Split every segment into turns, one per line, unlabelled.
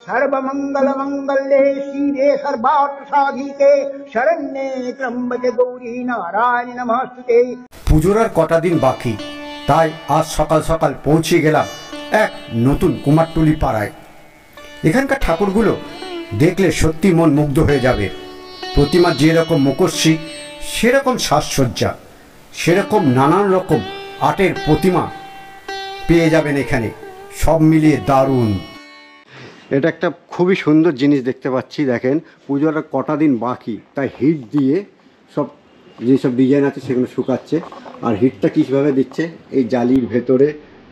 सर्वमंगल मंगल्ये शिवे सर्वार्थ साधिके शरण्ये त्र्यंबके गौरी नारायणी नमस्ते।
পুজোর আর কটা দিন বাকি, তাই আজ সকাল সকাল পৌঁছে গেলাম এক নতুন কুমারটুলি পাড়ায়। এখানকার ঠাকুরগুলো দেখলে সত্যি মন মুগ্ধ হয়ে যাবে। প্রতিমা যেরকম মুখশ্রী, সেরকম সাজসজ্জা, সেরকম নানান রকম আর্টের প্রতিমা পেয়ে যাবেন এখানে। সব মিলিয়ে দারুণ। এটা একটা খুবই সুন্দর জিনিস দেখতে পাচ্ছি। দেখেন, পুজোর কটা দিন বাকি, তাই হিট দিয়ে সব যেসব ডিজাইন আছে সেগুলো শুকাচ্ছে। আর হিটটা কীভাবে দিচ্ছে, এই জালির ভেতরে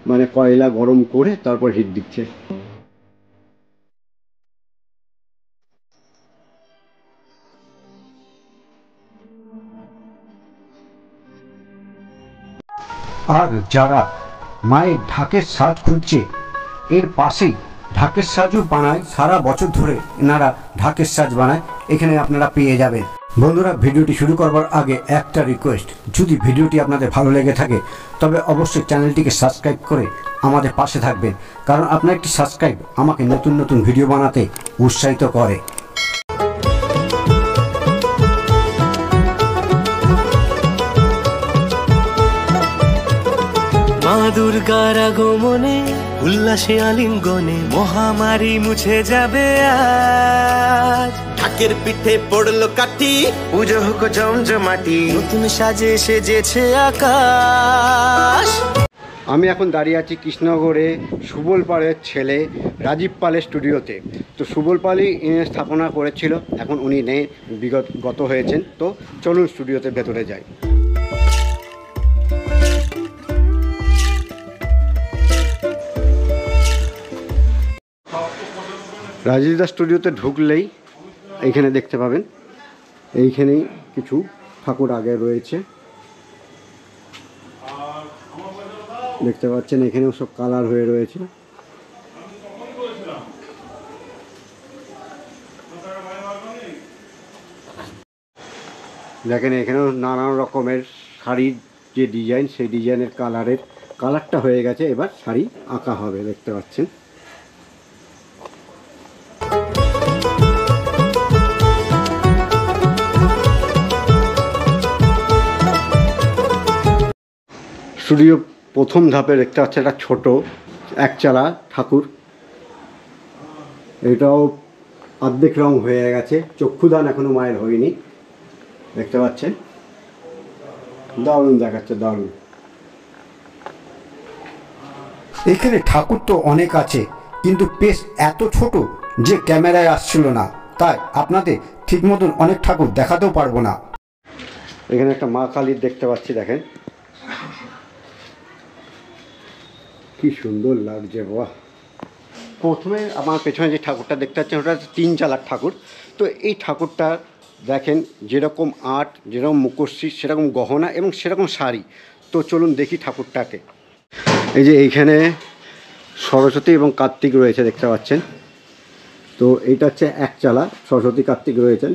মানে কয়লা গরম করে তারপর হিট দিচ্ছে। আর যারা মায়ের ঢাকের সাজ খুঁজছে, এর পাশেই ঢাকের সাজও বানায়। সারা বছর ধরে এনারা ঢাকের সাজ বানায়, এখানে আপনারা পেয়ে যাবেন। বন্ধুরা, ভিডিওটি শুরু করবার আগে একটা রিকোয়েস্ট, যদি ভিডিওটি আপনাদের ভালো লেগে থাকে তবে অবশ্যই চ্যানেলটিকে সাবস্ক্রাইব করে আমাদের পাশে থাকবেন, কারণ আপনার একটি সাবস্ক্রাইব আমাকে নতুন নতুন ভিডিও বানাতে উৎসাহিত করে।
মা দুর্গার আগমনে উল্লাসে আলিঙ্গনে মহামারী মুছে যাবে আজ। ঢাকের পিঠে পড়লো কাঠি, পুজো হোক জমজমাটি, নতুন সাজে সেজেছে আকাশ।
আমি এখন দাঁড়িয়ে আছি কৃষ্ণনগরে সুবল পালের ছেলে রাজীব পালের স্টুডিওতে। তো সুবল পালই স্থাপনা করেছিল, এখন উনি নেই, গত হয়েছেন। তো চলুন স্টুডিওতে ভেতরে যাই। রাজীব দা স্টুডিওতে ঢুকলেই এইখানে দেখতে পাবেন, এইখানেই কিছু ঠাকুর আগে রয়েছে, দেখতে পাচ্ছেন। এখানেও সব কালার হয়ে রয়েছে। দেখেন, এখানেও নানান রকমের শাড়ির যে ডিজাইন, সেই ডিজাইনের কালারটা হয়ে গেছে, এবার শাড়ি আঁকা হবে, দেখতে পাচ্ছেন। স্টুডিও প্রথম ধাপে দেখতে পাচ্ছে একটা ছোট একচালা ঠাকুর। এটাও অর্ধেক রং হয়ে গেছে, চক্ষুদান এখনো মায়ের হয়নি, দেখতে পাচ্ছেন। দারুণ দেখাচ্ছে, দারুণ। এখানে ঠাকুর তো অনেক আছে, কিন্তু পেস এত ছোট যে ক্যামেরায় আসছিল না, তাই আপনাদের ঠিক মতন অনেক ঠাকুর দেখাতেও পারবো না। এখানে একটা মা কালীর দেখতে পাচ্ছি, দেখেন কি সুন্দর লাগছে, বাহ। প্রথমে আমার পেছনে যে ঠাকুরটা দেখতে পাচ্ছেন, ওটা 3 চালার ঠাকুর। তো এই ঠাকুরটা দেখেন, যেরকম আর্ট, যেরকম মুখশ্রী, সেরকম গহনা এবং সেরকম শাড়ি। তো চলুন দেখি ঠাকুরটাকে। এই যে এইখানে সরস্বতী এবং কার্তিক রয়েছে, দেখতে পাচ্ছেন। তো এইটা হচ্ছে 1 চালা, সরস্বতী কার্তিক রয়েছেন।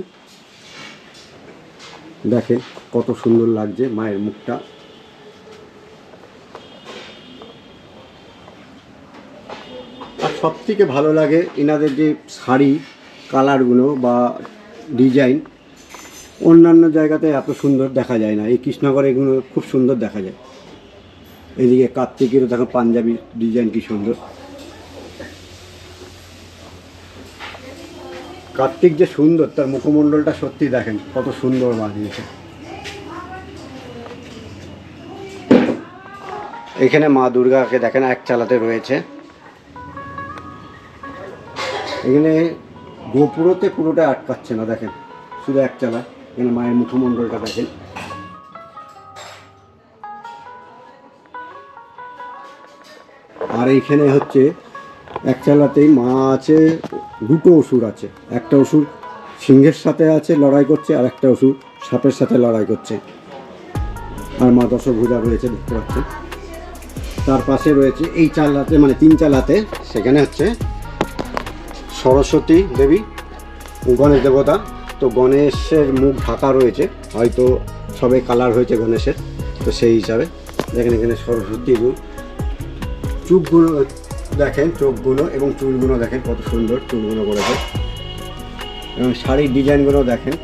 দেখেন কত সুন্দর লাগছে মায়ের মুখটা। আর সবথেকে ভালো লাগে এনাদের যে শাড়ি কালারগুলো বা ডিজাইন, অন্যান্য জায়গাতে এত সুন্দর দেখা যায় না, এই কৃষ্ণনগরে এগুলো খুব সুন্দর দেখা যায়। এদিকে কার্তিকেরও দেখো পাঞ্জাবি ডিজাইন কি সুন্দর। কার্তিক যে সুন্দর, তার মুখমণ্ডলটা সত্যি দেখেন কত সুন্দর বানিয়েছে। এখানে মা দুর্গাকে দেখেন 1 চালাতে রয়েছে। এখানে গোপুরতে পুরোটা আটকাচ্ছে না, দেখেন শুধু 1 চালা। এখানে মায়ের মুখমণ্ডলটা দেখেন। আর এইখানে হচ্ছে 1 চালাতেই মা আছে, 2টো অসুর আছে। একটা অসুর সিংহের সাথে আছে, লড়াই করছে, আর একটা অসুর সাপের সাথে লড়াই করছে। আর মা দশভুজা রয়েছে, দেখতে পাচ্ছেন। তার পাশে রয়েছে এই চালাতে, মানে 3 চালাতে, সেখানে হচ্ছে সরস্বতী দেবী, গণেশ দেবতা। তো গণেশের মুখ ঢাকা রয়েছে, হয়তো সবে কালার হয়েছে গণেশের, তো সেই হিসাবে দেখেন এখানে সরস্বতী চুপগুলো দেখেন চোখগুলো এবং চুলগুলো দেখেন কত সুন্দর চুলগুলো করেছে, এবং শাড়ির ডিজাইনগুলো দেখেন।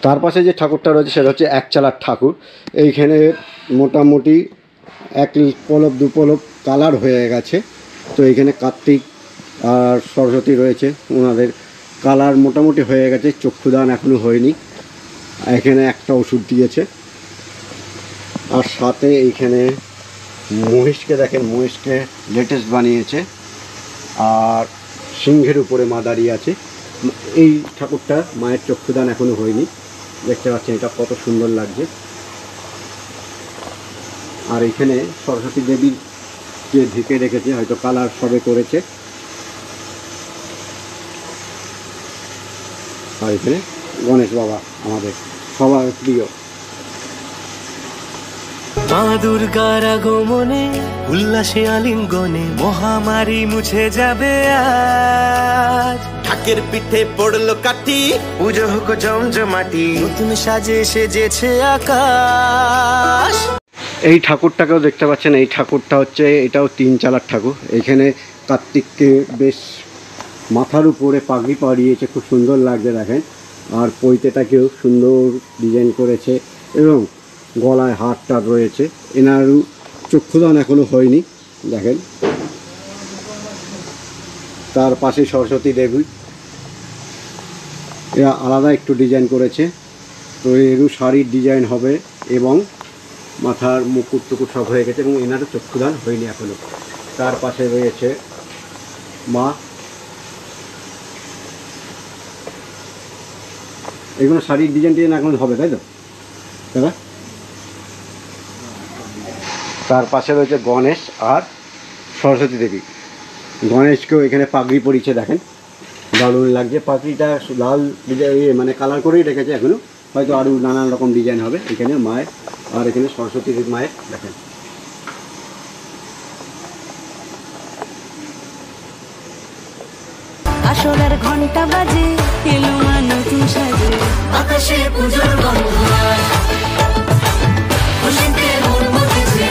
তার পাশে যে ঠাকুরটা রয়েছে সেটা হচ্ছে একচালার ঠাকুর। এইখানে মোটামুটি এক পলব দু পলব কালার হয়ে গেছে। তো এইখানে কার্তিক আর সরস্বতী রয়েছে, ওনাদের কালার মোটামুটি হয়ে গেছে, চক্ষুদান এখনও হয়নি। এখানে একটা ওষুধ দিয়েছে, আর সাথে এইখানে মহিষকে দেখেন, মহিষকে লেটেস্ট বানিয়েছে, আর সিংহের উপরে মা দাঁড়িয়ে আছে। এই ঠাকুরটা মায়ের চক্ষুদান এখনও হয়নি, দেখতে পাচ্ছেন এটা কত সুন্দর লাগছে। আর এখানে সরস্বতী দেবীকে ঢেকে রেখেছে, হয়তো কালার সবে করেছে। আর এখানে গণেশ বাবা আমাদের সবার প্রিয়।
মা দুর্গার আগমনে উল্লাসে আলিঙ্গনে মহামারী মুছে যাবে আজ। ঢাকের পিঠে পড়লো কাঠি, পুজো হোক জমজমাটি, নতুন সাজে সেজেছে আকাশ।
এই ঠাকুরটাকেও দেখতে পাচ্ছেন, এই ঠাকুরটা হচ্ছে, এটাও 3 চালার ঠাকুর। এখানে কার্তিককে বেশ মাথার উপরে পাগড়ি পরিয়েছে, খুব সুন্দর লাগছে দেখেন। আর পৈতেটাকেও সুন্দর ডিজাইন করেছে, এবং গলায় হারটা রয়েছে। এনারও চক্ষুদান এখনও হয়নি দেখেন। তার পাশে সরস্বতী দেবী, এরা আলাদা একটু ডিজাইন করেছে। তো এরও শাড়ির ডিজাইন হবে, এবং মাথার মুকুট টুকুট সব হয়ে গেছে, এবং এনারও চক্ষুদান হয়নি এখনও। তার পাশে রয়েছে মা। এগুলো শাড়ির ডিজাইন টিজাইন এখন হবে, তাই তো দাদা? তার পাশে রয়েছে গণেশ আর সরস্বতী দেবী। গণেশকেও এখানে পাগড়ি পরিয়েছে দেখেন, দারুণ লাগছে। পাগড়িটা লাল ডিজাইন মানে কালার করেই রেখেছে, এখনও হয়তো আরও নানান রকম ডিজাইন হবে এখানে মায়ের। আর এখানে সরস্বতী মায়ের দেখেন।
আসরের ঘন্টা বাজে, এলো মা নতুন সাজে, আকাশে পুজোর গন্ধ, খুশিতে মন মতেছে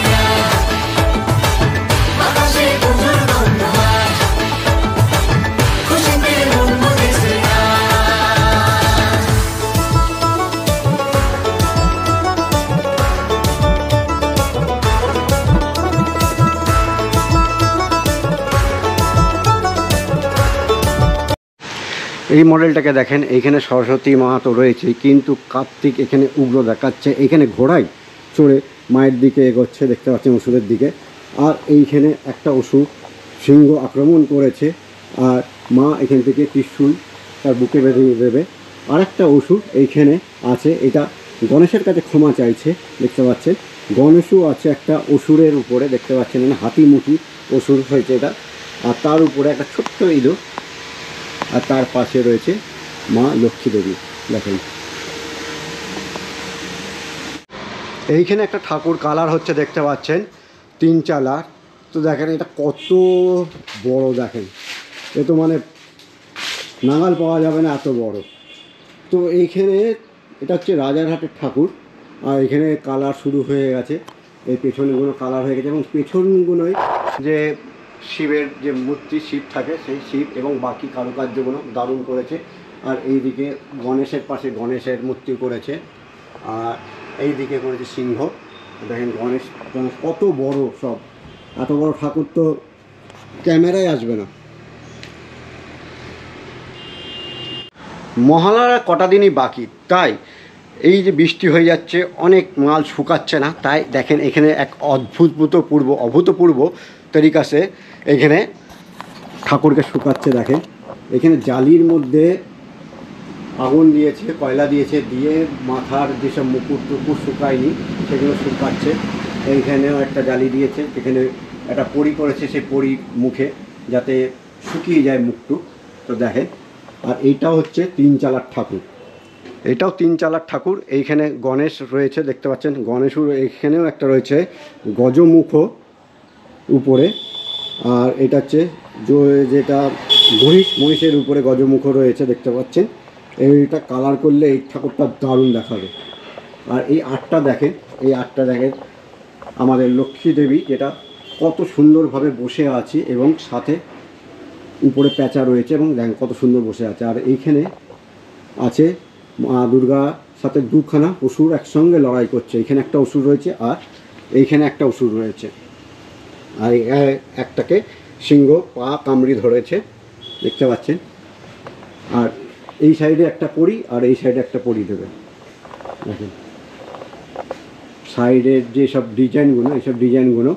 আকাশে পুজোর গন্ধ, খুশিতে মন মতেছে।
এই মডেলটাকে দেখেন, এইখানে সরস্বতী মা তো রয়েছে, কিন্তু কার্তিক এখানে উগ্র দেখাচ্ছে। এইখানে ঘোড়ায় চড়ে মায়ের দিকে এগোচ্ছে, দেখতে পাচ্ছেন অসুরের দিকে। আর এইখানে একটা অসুর সিংহ আক্রমণ করেছে, আর মা এখান থেকে ত্রিশূল তার বুকে বেঁধে দেবে। আর একটা অসুর এইখানে আছে, এটা গণেশের কাছে ক্ষমা চাইছে, দেখতে পাচ্ছেন। গণেশও আছে একটা অসুরের উপরে, দেখতে পাচ্ছেন হাতিমুখী অসুর হয়েছে এটা। আর তার উপরে একটা ছোট্ট ইঁদুর, আর তার পাশে রয়েছে মা লক্ষ্মী দেবী দেখেন। এইখানে একটা ঠাকুর কালার হচ্ছে, দেখতে পাচ্ছেন 3 চালার। তো দেখেন এটা কত বড়, দেখেন এ তো মানে নাগাল পাওয়া যাবে না, এত বড়। তো এইখানে এটা হচ্ছে রাজারহাটের ঠাকুর। আর এখানে কালার শুরু হয়ে গেছে, এই পেছনগুলো কালার হয়ে গেছে, এবং পেছনগুলোয় যে শিবের যে মূর্তি শিব থাকে, সেই শিব এবং বাকি কারুকার্যগুলো দারুণ করেছে। আর এইদিকে গণেশের পাশে গণেশের মূর্তি করেছে, আর এই দিকে করেছে সিংহ। দেখেন গণেশ কত বড়, সব এত বড় ঠাকুর তো ক্যামেরায় আসবে না। মহালয়ার কটা দিনই বাকি, তাই এই যে বৃষ্টি হয়ে যাচ্ছে, অনেক মাল শুকাচ্ছে না। তাই দেখেন এখানে এক অভূতপূর্ব তরিকাসে এখানে ঠাকুরকে শুকাচ্ছে। দেখেন এখানে জালির মধ্যে আগুন দিয়েছে, কয়লা দিয়েছে, দিয়ে মাথার যেসব মুকুট টুকুর শুকায়নি সেগুলো শুকাচ্ছে। এইখানেও একটা জালি দিয়েছে, এখানে একটা পরি করেছে, সেই পরির মুখে যাতে শুকিয়ে যায় মুখটু। তো দেখেন, আর এইটাও হচ্ছে 3 চালার ঠাকুর, এটাও 3 চালার ঠাকুর। এইখানে গণেশ রয়েছে, দেখতে পাচ্ছেন গণেশও। এইখানেও একটা রয়েছে গজমুখ উপরে, আর এটা হচ্ছে যেটা মহিষের উপরে গজমুখ রয়েছে, দেখতে পাচ্ছেন। এইটা কালার করলে এই ঠাকুরটা দারুণ দেখাবে। আর এই আটটা দেখেন, এই আটটা দেখেন আমাদের লক্ষ্মী দেবী, যেটা কত সুন্দরভাবে বসে আছে এবং সাথে উপরে প্যাঁচা রয়েছে এবং দেখেন কত সুন্দর বসে আছে। আর এইখানে আছে মা দুর্গা সাথে দুখানা অসুর একসঙ্গে লড়াই করছে। এখানে একটা অসুর রয়েছে আর এইখানে একটা অসুর রয়েছে। আর একটাকে সিংহ পা কামড়ি ধরেছে, দেখতে পাচ্ছেন। আর এই সাইডে একটা পরি আর এই সাইডে একটা পরি দেবে। দেখেন সাইডের যে সব ডিজাইনগুলো, এইসব ডিজাইনগুলো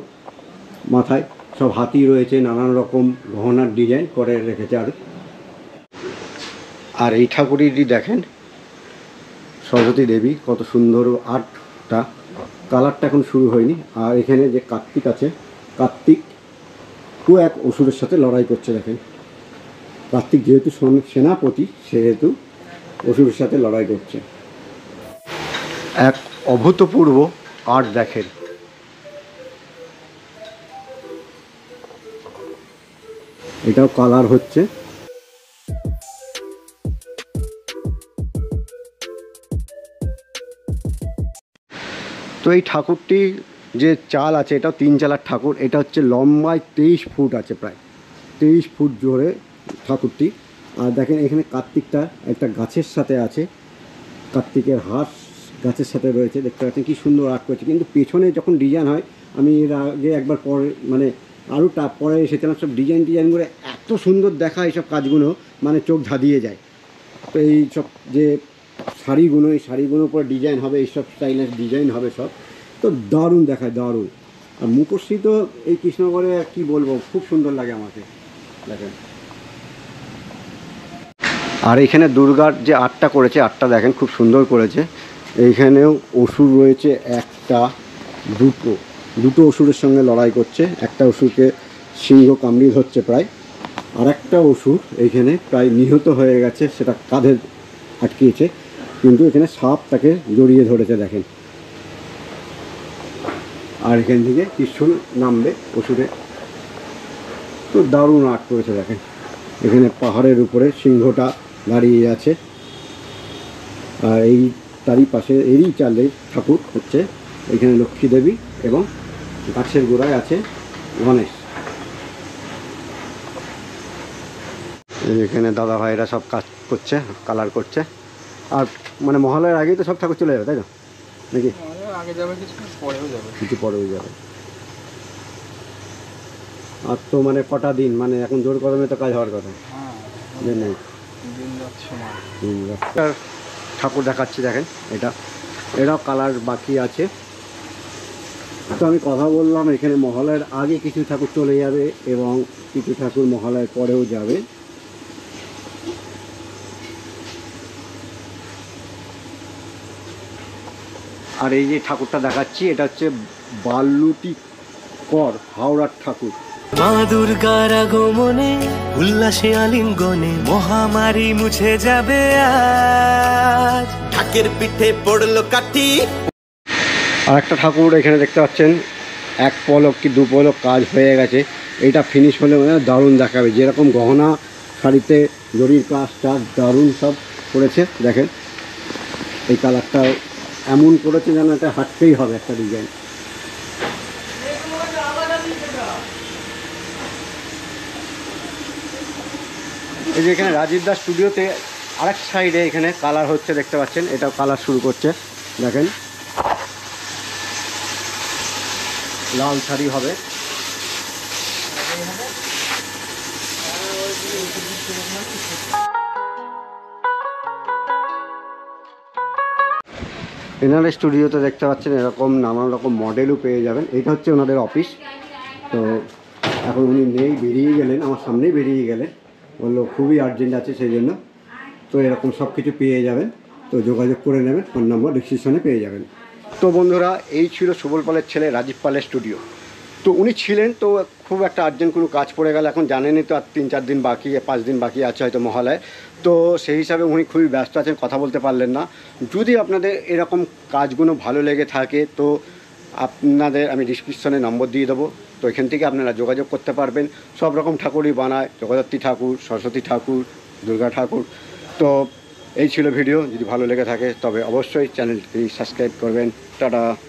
মাথায় সব হাতি রয়েছে, নানান রকম গহনার ডিজাইন করে রেখেছে। আর এই ঠাকুরটি দেখেন সরস্বতী দেবী, কত সুন্দর আর্টটা, কালারটা এখন শুরু হয়নি। আর এখানে যে কার্তিক আছে, কার্তিক এক অসুরের সাথে লড়াই করছে। দেখেন কার্তিক যেহেতু সেনাপতি সেহেতু অসুরের সাথে লড়াই করছে। এক অভূতপূর্ব আর্ট দেখেন। এটাও কালার হচ্ছে। তো এই ঠাকুরটি যে চাল আছে এটাও 3 চালার ঠাকুর। এটা হচ্ছে লম্বায় 23 ফুট আছে, প্রায় 23 ফুট জোরে ঠাকুরটি। আর দেখেন এখানে কার্তিকটা একটা গাছের সাথে আছে, কার্তিকের হাঁস গাছের সাথে রয়েছে, দেখতে পাচ্ছেন কি সুন্দর আর্ট করেছে। কিন্তু পেছনে যখন ডিজাইন হয়, আমি এর আগে একবার পরে মানে আরও পরে এসেছিলাম, সব ডিজাইনগুলো এত সুন্দর দেখা, এইসব কাজগুলো মানে চোখ ধাঁধিয়ে যায়। তো এই সব যে শাড়িগুলো, এই শাড়িগুলোর উপরে ডিজাইন হবে, এইসব স্টাইলের ডিজাইন হবে সব, তো দারুণ দেখায়, দারুণ। আর মুখশ্রী তো এই কৃষ্ণগড়ে কি বলবো, খুব সুন্দর লাগে আমাকে। দেখেন আর এখানে দুর্গার যে আটটা করেছে, আটটা দেখেন খুব সুন্দর করেছে। এইখানেও অসুর রয়েছে, একটা দুটো অসুরের সঙ্গে লড়াই করছে। একটা অসুরকে সিংহ কামড়ি ধরছে প্রায়, আর একটা অসুর এইখানে প্রায় নিহত হয়ে গেছে, সেটা কাঁধে আটকিয়েছে, কিন্তু এখানে সাপ তাকে জড়িয়ে ধরেছে দেখেন। আর এখান থেকে ত্রিশূল নামবে অসুরে, তো দারুণ আর্ট করেছে দেখেন। এখানে পাহাড়ের উপরে সিংহটা দাঁড়িয়ে আছে। আর এই তারই পাশে এরই চালে ঠাকুর হচ্ছে, এখানে লক্ষ্মী দেবী এবং গাছের গোড়ায় আছে গণেশ। এখানে দাদা ভাইরা সব কাজ করছে, কালার করছে। আর মানে মহালয়ার আগেই তো সব ঠাকুর চলে যাবে, তাই না নাকি?
আগে যাবে, কিছু পরেও যাবে,
কিছু পরেও যাবে। আর তো মানে কটা দিন, মানে এখন জোর কদমে তো কাজ হওয়ার কথা।
হ্যাঁ,
ঠাকুর দেখাচ্ছি দেখেন, এটাও কালার বাকি আছে। তো আমি কথা বললাম, এখানে মহালয়ার আগে কিছু ঠাকুর চলে যাবে এবং কিছু ঠাকুর মহালয়ার পরেও যাবে। আর এই যে ঠাকুরটা দেখাচ্ছি, এটা হচ্ছে বালুটি কর হাওড়ার ঠাকুর।
মা দুর্গার আগমনে উল্লাসে আলিঙ্গনে মহামারী মুছে যাবে আজ। ঢাকের পিঠে পড়লো কাঠি।
আর একটা ঠাকুর এখানে দেখতে পাচ্ছেন, 1 পলক কি 2 পলক কাজ হয়ে গেছে। এটা ফিনিশ হলে মানে দারুণ দেখাবে। যেরকম গহনা শাড়িতে জরির কাজটা দারুণ সব করেছে দেখেন। এই কালারটা এমন করেছে যেন এটা হাঁটতেই হবে একটা ডিজাইন। এই যে এখানে রাজীব দাস স্টুডিওতে আরেক সাইডে এখানে কালার হচ্ছে, দেখতে পাচ্ছেন। এটাও কালার শুরু করছে দেখেন, লাল শাড়ি হবে। এনাদের স্টুডিওতে দেখতে পাচ্ছেন এরকম নানান রকম মডেলও পেয়ে যাবেন। এটা হচ্ছে ওনাদের অফিস। তো এখন উনি নেই, বেরিয়ে গেলেন, আমার সামনেই বেরিয়ে গেলেন, বললো খুবই আর্জেন্ট আছে সেই জন্য। তো এরকম সব কিছু পেয়ে যাবেন, তো যোগাযোগ করে নেবেন, ফোন নম্বর ডিসক্রিপশনে পেয়ে যাবেন। তো বন্ধুরা, এই ছিল সুবল পালের ছেলে রাজীব পালের স্টুডিও। তো উনি ছিলেন, তো খুব একটা আর্জেন্ট কোনো কাজ পড়ে গেল, এখন জানেনই তো আর 3-4 দিন বাকি, 5 দিন বাকি আছে হয়তো মহালয়। তো সেই হিসাবে উনি খুবই ব্যস্ত আছেন, কথা বলতে পারলেন না। যদি আপনাদের এরকম কাজগুলো ভালো লেগে থাকে তো আপনাদের আমি ডিসক্রিপশনে নম্বর দিয়ে দেবো, তো এখান থেকে আপনারা যোগাযোগ করতে পারবেন। সব রকম ঠাকুরই বানায়, জগদ্ধাত্রী ঠাকুর, সরস্বতী ঠাকুর, দুর্গা ঠাকুর। তো এই ছিল ভিডিও। যদি ভালো লেগে থাকে তবে অবশ্যই চ্যানেলটি সাবস্ক্রাইব করবেন। টাটা।